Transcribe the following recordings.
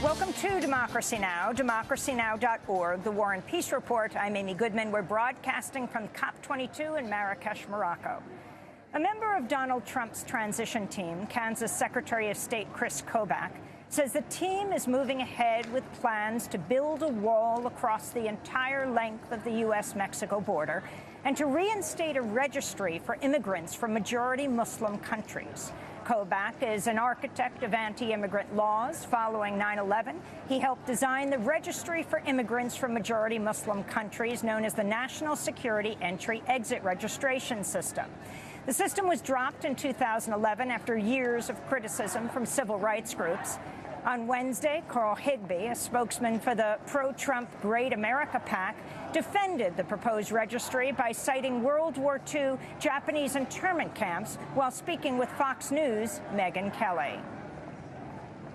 Welcome to Democracy Now!, democracynow.org, the War and Peace Report. I'm Amy Goodman. We're broadcasting from COP22 in Marrakesh, Morocco. A member of Donald Trump's transition team, Kansas Secretary of State Chris Kobach, says the team is moving ahead with plans to build a wall across the entire length of the U.S.-Mexico border and to reinstate a registry for immigrants from majority Muslim countries. Kobach is an architect of anti-immigrant laws. Following 9/11, he helped design the Registry for Immigrants from Majority Muslim Countries, known as the National Security Entry-Exit Registration System. The system was dropped in 2011 after years of criticism from civil rights groups. On Wednesday, Carl Higbie, a spokesman for the pro-Trump Great America PAC, defended the proposed registry by citing World War II Japanese internment camps while speaking with Fox News' Megyn Kelly.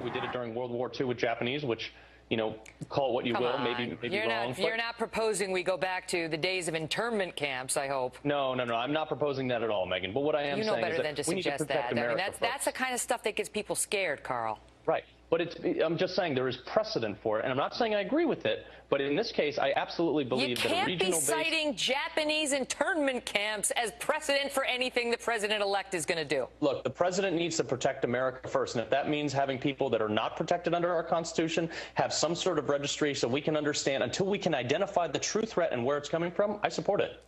We did it during World War II with Japanese, which, you know, call it what you will, maybe wrong. You're not proposing we go back to the days of internment camps, I hope. No. I'm not proposing that at all, Megyn. But what I am saying is that we need to protect America. I mean, that's the kind of stuff that gets people scared, Carl. Right. But I'm just saying there is precedent for it, and I'm not saying I agree with it, but in this case, I absolutely believe that a regional You can't be citing Japanese internment camps as precedent for anything the president-elect is going to do. Look, the president needs to protect America first, and if that means having people that are not protected under our Constitution have some sort of registry so we can understand, until we can identify the true threat and where it's coming from, I support it.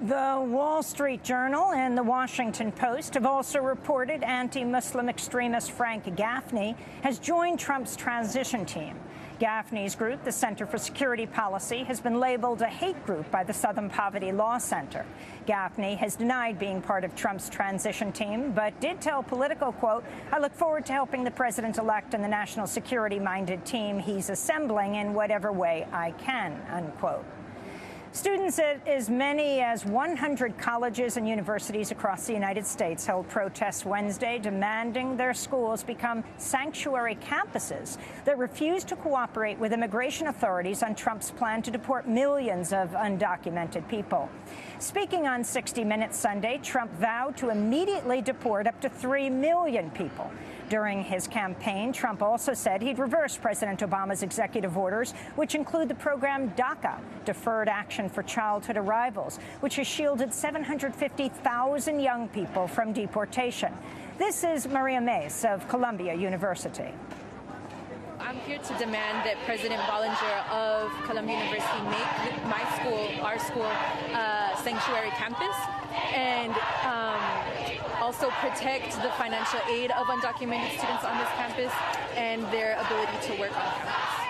The Wall Street Journal and the Washington Post have also reported anti-Muslim extremist Frank Gaffney has joined Trump's transition team. Gaffney's group, the Center for Security Policy, has been labeled a hate group by the Southern Poverty Law Center. Gaffney has denied being part of Trump's transition team, but did tell Politico, quote, "I look forward to helping the president-elect and the national security-minded team he's assembling in whatever way I can," unquote. Students at as many as 100 colleges and universities across the United States held protests Wednesday demanding their schools become sanctuary campuses that refuse to cooperate with immigration authorities on Trump's plan to deport millions of undocumented people. Speaking on 60 Minutes Sunday, Trump vowed to immediately deport up to 3 million people. During his campaign, Trump also said he'd reverse President Obama's executive orders, which include the program DACA, Deferred Action for Childhood Arrivals, which has shielded 750,000 young people from deportation. This is Maria Mace of Columbia University. I'm here to demand that President Bollinger of Columbia University make my school, our school, sanctuary campus, and also protect the financial aid of undocumented students on this campus and their ability to work on campus.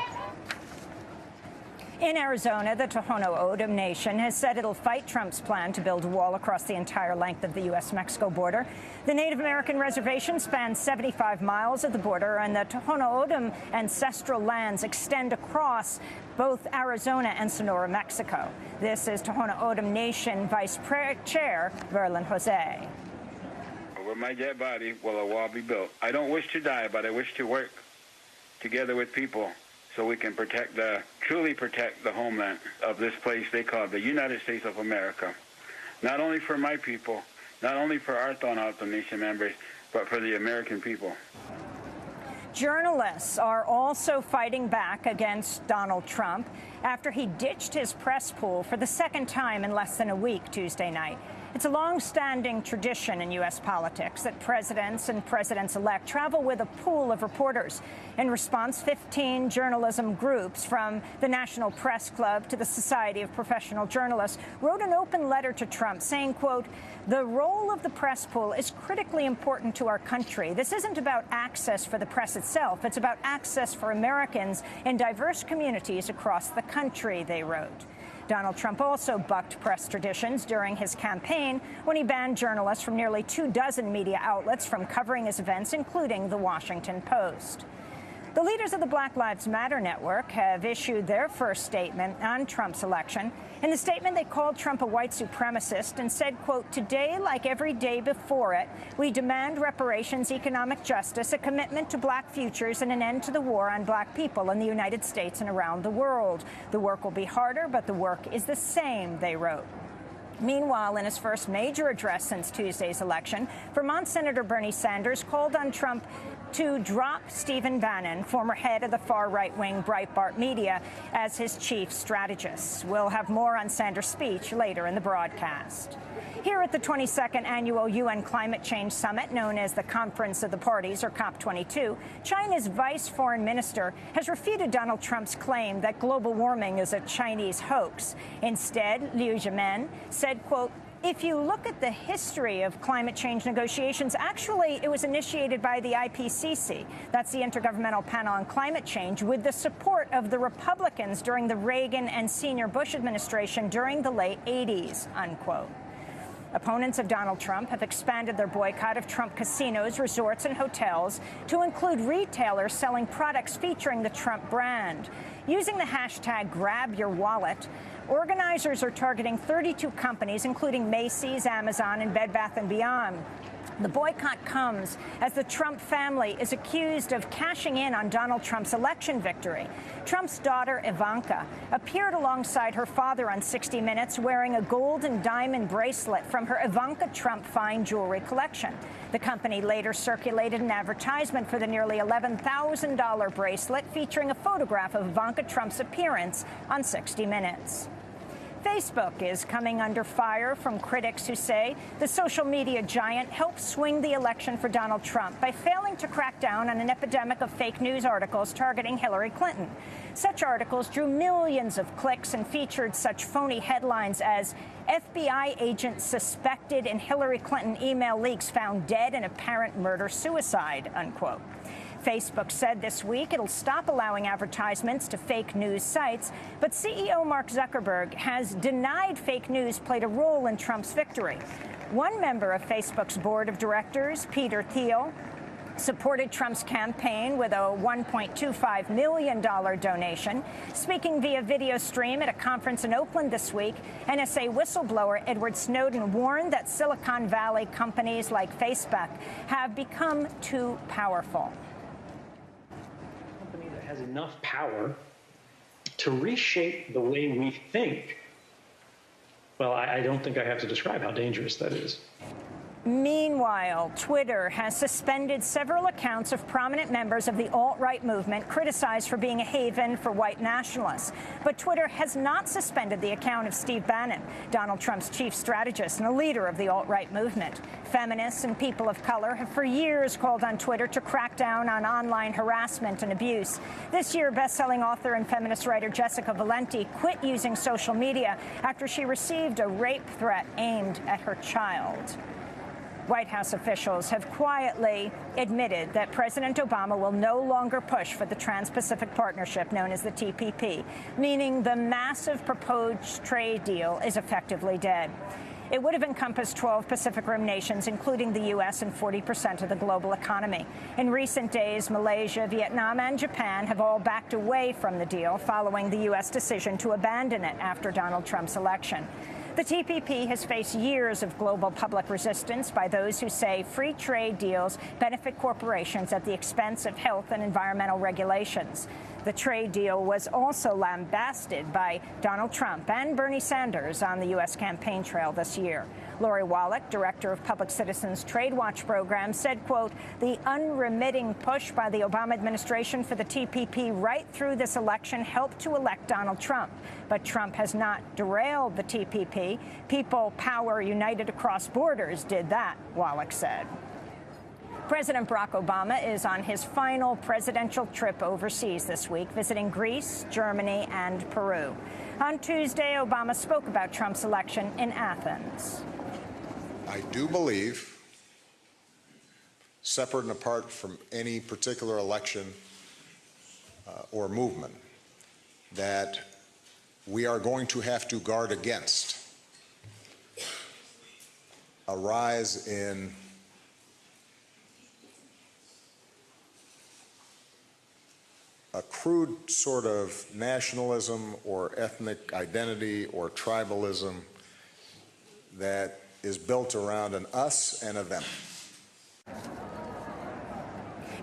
In Arizona, the Tohono O'odham Nation has said it'll fight Trump's plan to build a wall across the entire length of the U.S.-Mexico border. The Native American reservation spans 75 miles of the border, and the Tohono O'odham ancestral lands extend across both Arizona and Sonora, Mexico. This is Tohono O'odham Nation Vice Chair Verlin Jose. Over my dead body will a wall be built. I don't wish to die, but I wish to work together with people so we can truly protect the homeland of this place they call the United States of America. Not only for my people, not only for our Tohono O'odham Nation members, but for the American people. Journalists are also fighting back against Donald Trump after he ditched his press pool for the second time in less than a week Tuesday night. It's a long-standing tradition in U.S. politics that presidents and presidents-elect travel with a pool of reporters. In response, 15 journalism groups, from the National Press Club to the Society of Professional Journalists, wrote an open letter to Trump saying, quote, "The role of the press pool is critically important to our country. This isn't about access for the press itself. It's about access for Americans in diverse communities across the country," they wrote. Donald Trump also bucked press traditions during his campaign when he banned journalists from nearly 24 media outlets from covering his events, including the Washington Post. The leaders of the Black Lives Matter network have issued their first statement on Trump's election. In the statement, they called Trump a white supremacist and said, quote, "Today, like every day before it, we demand reparations, economic justice, a commitment to black futures, and an end to the war on black people in the United States and around the world. The work will be harder, but the work is the same," they wrote. Meanwhile, in his first major address since Tuesday's election, Vermont Senator Bernie Sanders called on Trump to drop Stephen Bannon, former head of the far right-wing Breitbart Media, as his chief strategist. We'll have more on Sanders' speech later in the broadcast. Here at the 22nd Annual UN Climate Change Summit, known as the Conference of the Parties, or COP22, China's vice foreign minister has refuted Donald Trump's claim that global warming is a Chinese hoax. Instead, Liu Zhimin said, quote, "If you look at the history of climate change negotiations, actually, it was initiated by the IPCC. That's the Intergovernmental Panel on Climate Change, with the support of the Republicans during the Reagan and senior Bush administration during the late 80s, unquote. Opponents of Donald Trump have expanded their boycott of Trump casinos, resorts, and hotels to include retailers selling products featuring the Trump brand. Using the hashtag #GrabYourWallet, organizers are targeting 32 companies, including Macy's, Amazon, and Bed Bath & Beyond. The boycott comes as the Trump family is accused of cashing in on Donald Trump's election victory. Trump's daughter, Ivanka, appeared alongside her father on 60 Minutes wearing a gold and diamond bracelet from her Ivanka Trump fine jewelry collection. The company later circulated an advertisement for the nearly $11,000 bracelet featuring a photograph of Ivanka Trump's appearance on 60 Minutes. Facebook is coming under fire from critics who say the social media giant helped swing the election for Donald Trump by failing to crack down on an epidemic of fake news articles targeting Hillary Clinton. Such articles drew millions of clicks and featured such phony headlines as FBI agent suspected in Hillary Clinton email leaks found dead in apparent murder-suicide, unquote. Facebook said this week it'll stop allowing advertisements to fake news sites, but CEO Mark Zuckerberg has denied fake news played a role in Trump's victory. One member of Facebook's board of directors, Peter Thiel, supported Trump's campaign with a $1.25 million donation. Speaking via video stream at a conference in Oakland this week, NSA whistleblower Edward Snowden warned that Silicon Valley companies like Facebook have become too powerful. Has enough power to reshape the way we think, well, I don't think I have to describe how dangerous that is. Meanwhile, Twitter has suspended several accounts of prominent members of the alt-right movement criticized for being a haven for white nationalists. But Twitter has not suspended the account of Steve Bannon, Donald Trump's chief strategist and a leader of the alt-right movement. Feminists and people of color have for years called on Twitter to crack down on online harassment and abuse. This year, best-selling author and feminist writer Jessica Valenti quit using social media after she received a rape threat aimed at her child. White House officials have quietly admitted that President Obama will no longer push for the Trans-Pacific Partnership known as the TPP, meaning the massive proposed trade deal is effectively dead. It would have encompassed 12 Pacific Rim nations, including the U.S. and 40% of the global economy. In recent days, Malaysia, Vietnam, and Japan have all backed away from the deal following the U.S. decision to abandon it after Donald Trump's election. The TPP has faced years of global public resistance by those who say free trade deals benefit corporations at the expense of health and environmental regulations. The trade deal was also lambasted by Donald Trump and Bernie Sanders on the U.S. campaign trail this year. Lori Wallach, director of Public Citizens Trade Watch program, said, quote, "The unremitting push by the Obama administration for the TPP right through this election helped to elect Donald Trump. But Trump has not derailed the TPP. People power united across borders did that," Wallach said. President Barack Obama is on his final presidential trip overseas this week, visiting Greece, Germany, and Peru. On Tuesday, Obama spoke about Trump's election in Athens. I do believe, separate and apart from any particular election or movement, that we are going to have to guard against a rise in a crude sort of nationalism or ethnic identity or tribalism that is built around an us and a them.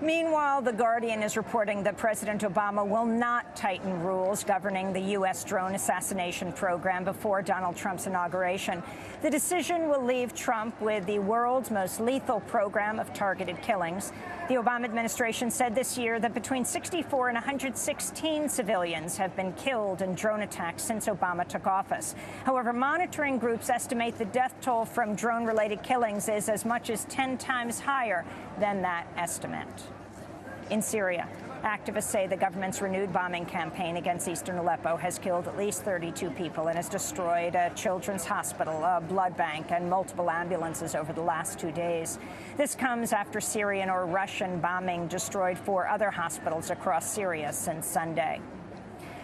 Meanwhile, The Guardian is reporting that President Obama will not tighten rules governing the U.S. drone assassination program before Donald Trump's inauguration. The decision will leave Trump with the world's most lethal program of targeted killings. The Obama administration said this year that between 64 and 116 civilians have been killed in drone attacks since Obama took office. However, monitoring groups estimate the death toll from drone-related killings is as much as 10 times higher than that estimate. In Syria, activists say the government's renewed bombing campaign against eastern Aleppo has killed at least 32 people and has destroyed a children's hospital, a blood bank, and multiple ambulances over the last 2 days. This comes after Syrian or Russian bombing destroyed 4 other hospitals across Syria since Sunday.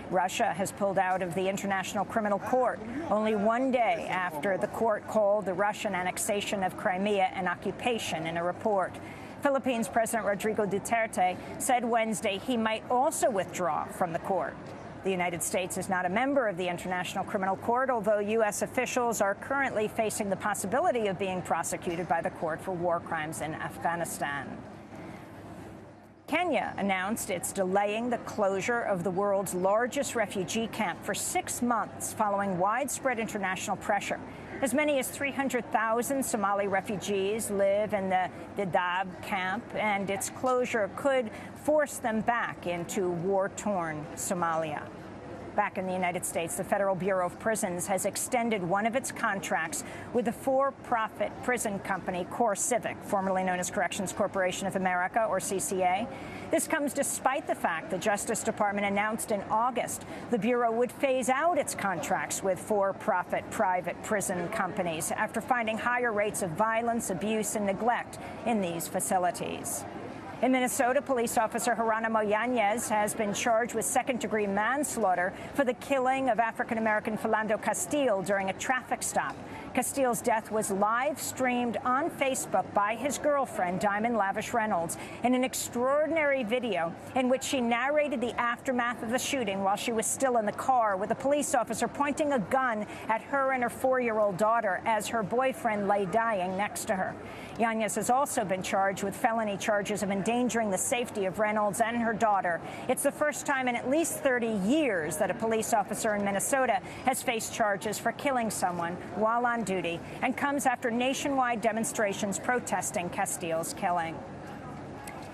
Russia has pulled out of the International Criminal Court only 1 day after the court called the Russian annexation of Crimea an occupation in a report. Philippines President Rodrigo Duterte said Wednesday he might also withdraw from the court. The United States is not a member of the International Criminal Court, although U.S. officials are currently facing the possibility of being prosecuted by the court for war crimes in Afghanistan. Kenya announced it's delaying the closure of the world's largest refugee camp for 6 months following widespread international pressure. As many as 300,000 Somali refugees live in the Dadaab camp, and its closure could force them back into war-torn Somalia. Back in the United States, the Federal Bureau of Prisons has extended one of its contracts with the for-profit prison company CoreCivic, formerly known as Corrections Corporation of America, or CCA. This comes despite the fact the Justice Department announced in August the Bureau would phase out its contracts with for-profit private prison companies after finding higher rates of violence, abuse, and neglect in these facilities. In Minnesota, police officer Geronimo Yanez has been charged with second-degree manslaughter for the killing of African-American Philando Castile during a traffic stop. Castile's death was live-streamed on Facebook by his girlfriend, Diamond Lavish Reynolds, in an extraordinary video in which she narrated the aftermath of the shooting while she was still in the car, with a police officer pointing a gun at her and her 4-year-old daughter as her boyfriend lay dying next to her. Yanez has also been charged with felony charges of endangering the safety of Reynolds and her daughter. It's the first time in at least 30 years that a police officer in Minnesota has faced charges for killing someone while on duty, and comes after nationwide demonstrations protesting Castile's killing.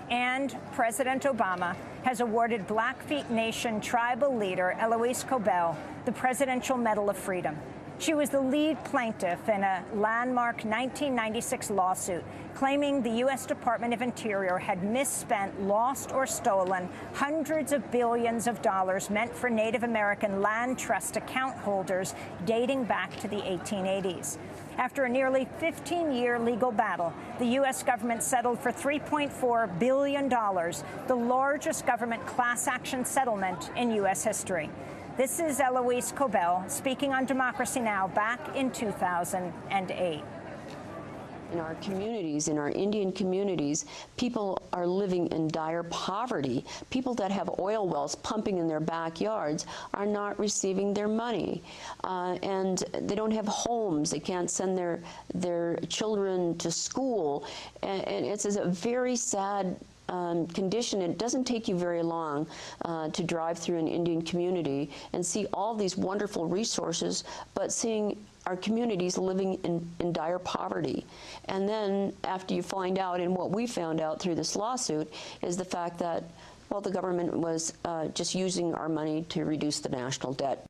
And President Obama has awarded Blackfeet Nation tribal leader Eloise Cobell the Presidential Medal of Freedom. She was the lead plaintiff in a landmark 1996 lawsuit claiming the U.S. Department of Interior had misspent, lost, or stolen hundreds of billions of dollars meant for Native American land trust account holders dating back to the 1880s. After a nearly 15-year legal battle, the U.S. government settled for $3.4 billion, the largest government class action settlement in U.S. history. This is Eloise Cobell speaking on Democracy Now! Back in 2008. In our communities, in our Indian communities, people are living in dire poverty. People that have oil wells pumping in their backyards are not receiving their money. And they don't have homes. They can't send their children to school. And it's a very sad condition. It doesn't take you very long to drive through an Indian community and see all these wonderful resources, but seeing our communities living in dire poverty. And then after you find out, and what we found out through this lawsuit, is the fact that, well, the government was just using our money to reduce the national debt.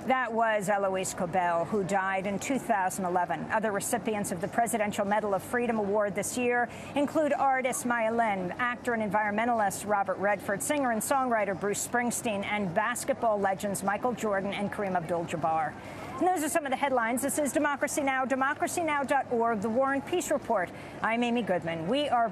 That was Eloise Cobell, who died in 2011. Other recipients of the Presidential Medal of Freedom Award this year include artist Maya Lin, actor and environmentalist Robert Redford, singer and songwriter Bruce Springsteen, and basketball legends Michael Jordan and Kareem Abdul-Jabbar. And those are some of the headlines. This is Democracy Now!, democracynow.org, The War and Peace Report. I'm Amy Goodman. We are